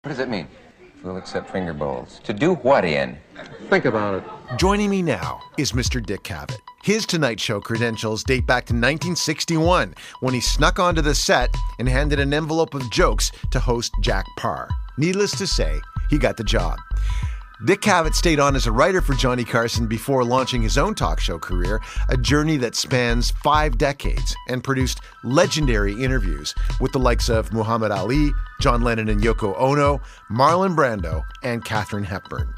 What does it mean? We'll accept finger bowls. To do what in? Think about it. Joining me now is Mr. Dick Cavett. His Tonight Show credentials date back to 1961, when he snuck onto the set and handed an envelope of jokes to host Jack Paar. Needless to say, he got the job. Dick Cavett stayed on as a writer for Johnny Carson before launching his own talk show career, a journey that spans 5 decades, and produced legendary interviews with the likes of Muhammad Ali, John Lennon and Yoko Ono, Marlon Brando, and Katharine Hepburn.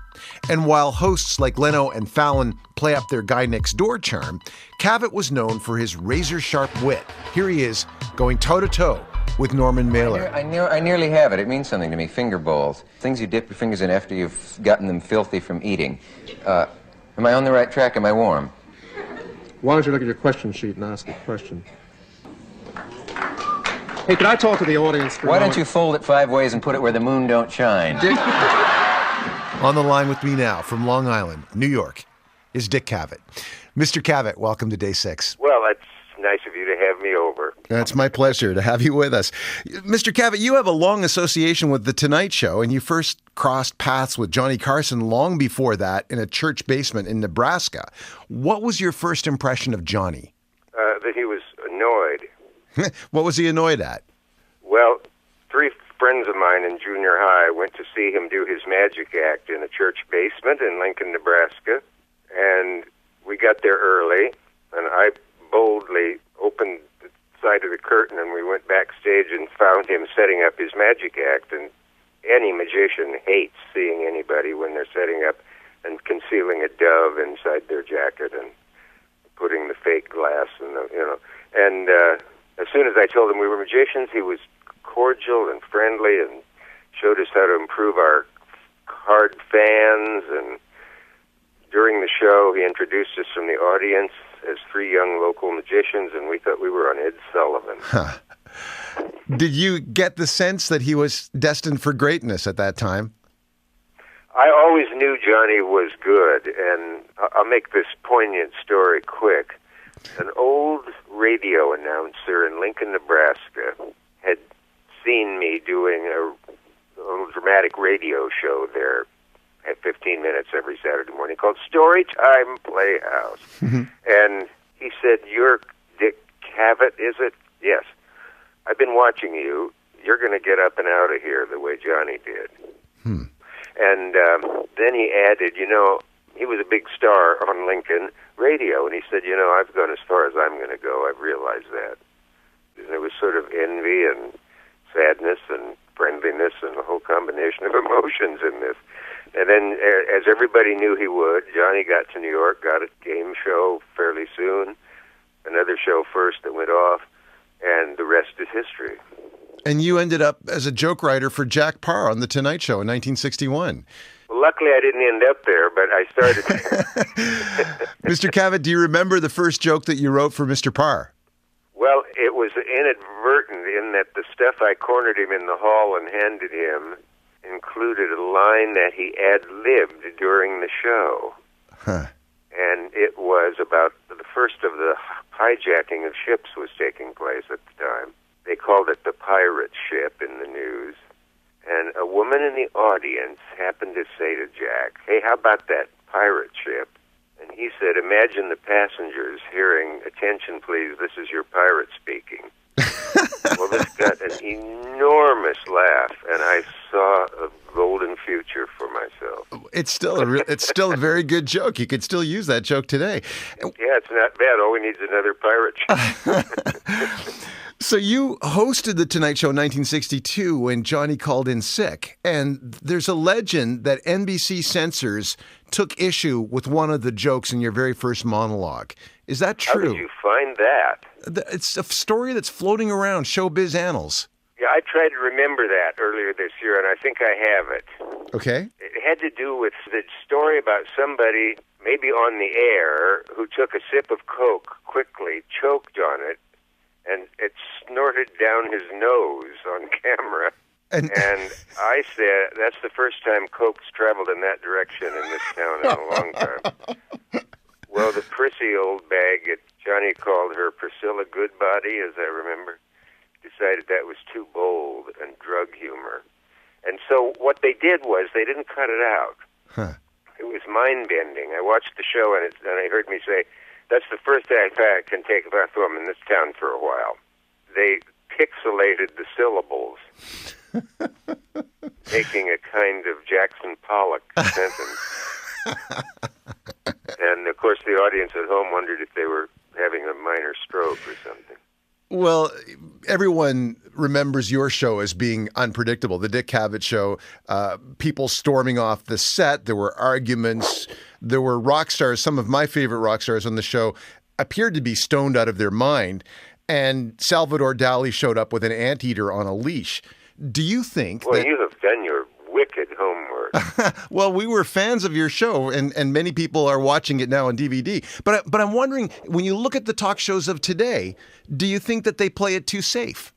And while hosts like Leno and Fallon play up their guy-next-door charm, Cavett was known for his razor-sharp wit. Here he is, going toe-to-toe with Norman Mailer. I nearly have it. It means something to me. Finger bowls. Things you dip your fingers in after you've gotten them filthy from eating. Am I on the right track? Am I warm? Why don't you look at your question sheet and ask a question? Hey, could I talk to the audience for a Why moment? don't you fold it 5 ways and put it where the moon don't shine? Dick? On the line with me now from Long Island, New York, is Dick Cavett. Mr. Cavett, welcome to Day 6. Well, that's nice of you to have me over. It's my pleasure to have you with us. Mr. Cavett, you have a long association with The Tonight Show, and you first crossed paths with Johnny Carson long before that in a church basement in Nebraska. What was your first impression of Johnny? That he was annoyed. What was he annoyed at? Well, 3 friends of mine in junior high went to see him do his magic act in a church basement in Lincoln, Nebraska, and we got there early, and I boldly opened the side of the curtain, and we went backstage and found him setting up his magic act. And any magician hates seeing anybody when they're setting up and concealing a dove inside their jacket and putting the fake glass and And as soon as I told him we were magicians, he was cordial and friendly and showed us how to improve our card fans. And during the show, he introduced us from the audience as 3 young local magicians, and we thought we were on Ed Sullivan. Huh. Did you get the sense that he was destined for greatness at that time? I always knew Johnny was good, and I'll make this poignant story quick. An old radio announcer in Lincoln, Nebraska, had seen me doing a little dramatic radio show there at 15 minutes every Saturday morning called Storytime Playhouse. Mm-hmm. And he said, "You're Dick Cavett, is it?" "Yes. I've been watching you. You're going to get up and out of here the way Johnny did." And then he added, he was a big star on Lincoln radio, and he said, "I've gone as far as I'm going to go. I've realized that." And there was sort of envy and sadness and friendliness and a whole combination of emotions in this. And then, as everybody knew he would, Johnny got to New York, got a game show fairly soon, another show first that went off, and the rest is history. And you ended up as a joke writer for Jack Paar on The Tonight Show in 1961. Well, luckily I didn't end up there, but I started there. Mr. Cavett, do you remember the first joke that you wrote for Mr. Paar? Well, it was inadvertent in that the stuff I cornered him in the hall and handed him included a line that he ad-libbed during the show. Huh. And it was about the first of the hijacking of ships was taking place at the time. They called it the pirate ship in the news. And a woman in the audience happened to say to Jack, "Hey, how about that pirate ship?" And he said, "Imagine the passengers hearing, 'Attention, please, this is your pirate speaking.'" Well, this got an enormous laugh, and I saw a golden future for myself. It's still a very good joke. You could still use that joke today. Yeah, it's not bad. All we need is another pirate ship. So you hosted The Tonight Show in 1962 when Johnny called in sick. And there's a legend that NBC censors took issue with one of the jokes in your very first monologue. Is that true? How did you find that? It's a story that's floating around showbiz annals. Yeah, I tried to remember that earlier this year, and I think I have it. Okay. It had to do with the story about somebody, maybe on the air, who took a sip of Coke quickly, choked on it, and it snorted down his nose on camera. And I said, that's the first time Coke's traveled in that direction in this town in a long time. Well, the prissy old bag, Johnny called her Priscilla Goodbody, as I remember, decided that was too bold and drug humor. And so what they did was they didn't cut it out. Huh. It was mind-bending. I watched the show, and they heard me say, that's the first day I can take a breath in this town for a while. They pixelated the syllables, making a kind of Jackson Pollock sentence. And, of course, the audience at home wondered if they were having a minor stroke or something. Well, everyone remembers your show as being unpredictable. The Dick Cavett show, people storming off the set. There were arguments. There were rock stars. Some of my favorite rock stars on the show appeared to be stoned out of their mind. And Salvador Dali showed up with an anteater on a leash. Do you think Well, you have done your wicked homework. Well, we were fans of your show, and many people are watching it now on DVD. But I'm wondering, when you look at the talk shows of today, do you think that they play it too safe?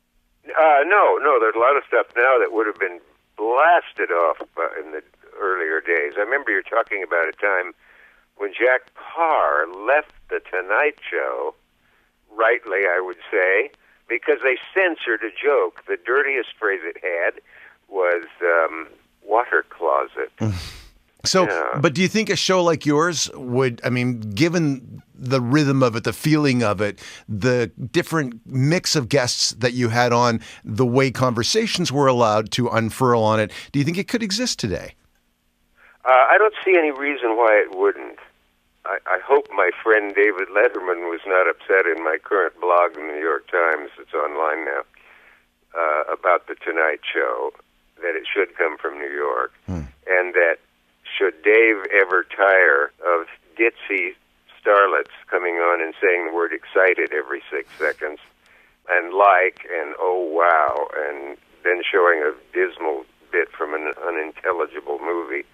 No. There's a lot of stuff now that would have been blasted off in the earlier days. I remember you're talking about a time when Jack Paar left The Tonight Show, rightly, I would say, because they censored a joke. The dirtiest phrase it had was water closet. So, yeah. But do you think a show like yours would, given the rhythm of it, the feeling of it, the different mix of guests that you had on, the way conversations were allowed to unfurl on it, do you think it could exist today? I don't see any reason why it wouldn't. I hope my friend David Letterman was not upset in my current blog in the New York Times, it's online now, about The Tonight Show, that it should come from New York, and that should Dave ever tire of ditzy starlets coming on and saying the word excited every 6 seconds, and oh wow, and then showing a dismal bit from an unintelligible movie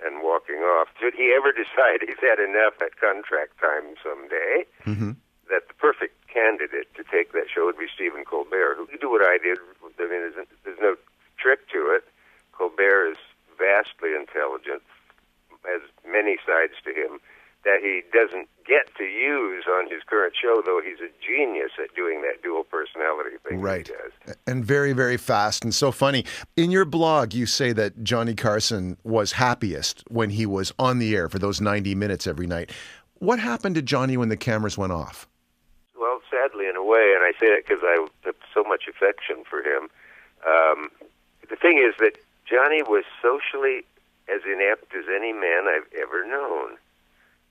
and walking off, should he ever decide he's had enough at contract time someday, that the perfect candidate to take that show would be Stephen Colbert, who could do what I did. I mean, there's no trick to it. Colbert is vastly intelligent, has many sides to him that he doesn't get to use on his current show, though he's a genius at doing that dual personality thing. Right. He does. And very, very fast and so funny. In your blog, you say that Johnny Carson was happiest when he was on the air for those 90 minutes every night. What happened to Johnny when the cameras went off? Well, sadly, in a way, and I say that because I have so much affection for him. The thing is that Johnny was socially as inept as any man I've ever known.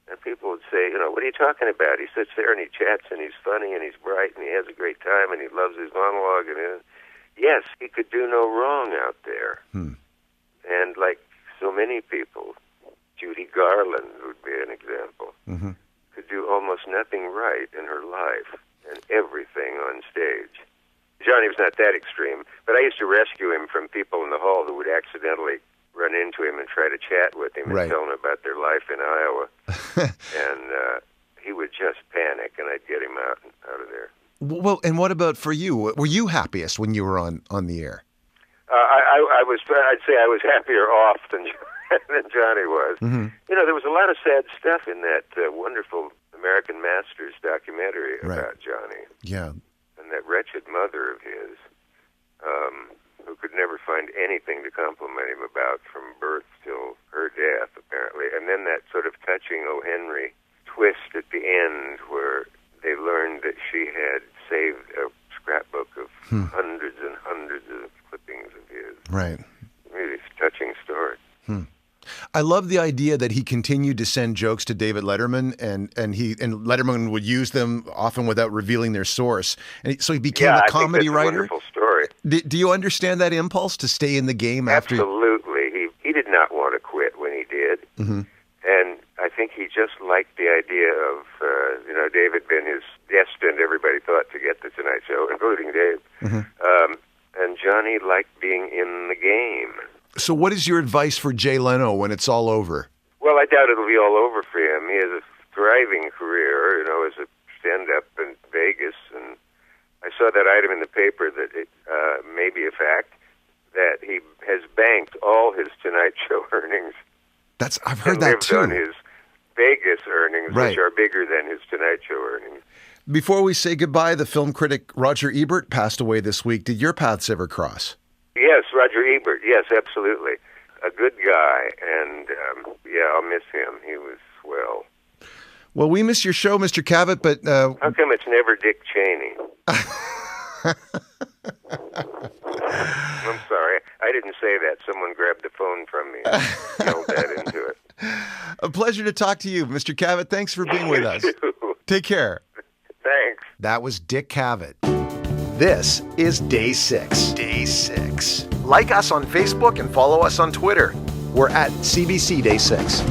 And people would say, what are you talking about? He sits there and he chats and he's funny and he's bright and he has a great time and he loves his monologue. And yes, he could do no wrong out there. And like so many people, Judy Garland would be an example, could do almost nothing right in her life and everything on stage. Johnny was not that extreme, but I used to rescue him from people in the hall who would accidentally run into him and try to chat with him and tell him about their life in Iowa. And he would just panic, and I'd get him out of there. Well, and what about for you? Were you happiest when you were on the air? I'd say I was happier off than Johnny was. There was a lot of sad stuff in that wonderful American Masters documentary about Johnny. Yeah. And that wretched mother of his, who could never find anything to compliment him about from birth till her death, apparently. And then that sort of touching O. Henry twist at the end where they learned that she had saved a scrapbook of hundreds and hundreds of clippings of his. Right. Really touching story. I love the idea that he continued to send jokes to David Letterman, and Letterman would use them often without revealing their source. And so he became a comedy writer. A wonderful story. Do you understand that impulse to stay in the game after? Absolutely. He did not want to quit when he did. And I think he just liked the idea of, David being his destined, everybody thought, to get the Tonight Show, including Dave. And Johnny liked being in the game. So what is your advice for Jay Leno when it's all over? Well, I doubt it'll be all over for him. He has a thriving career, as a stand-up in Vegas. And I saw that item in the paper that it may be a fact that he has banked all his Tonight Show earnings. I've heard that too. And lived on his Vegas earnings, which are bigger than his Tonight Show earnings. Before we say goodbye, the film critic Roger Ebert passed away this week. Did your paths ever cross? Yes, Roger Ebert. Yes, absolutely. A good guy, and I'll miss him. He was swell. Well, we miss your show, Mr. Cavett, but... How come it's never Dick Cheney? I'm sorry. I didn't say that. Someone grabbed the phone from me and yelled that into it. A pleasure to talk to you, Mr. Cavett. Thanks for being with us. Too. Take care. Thanks. That was Dick Cavett. This is Day 6. Day 6. Like us on Facebook and follow us on Twitter. We're at CBC Day 6.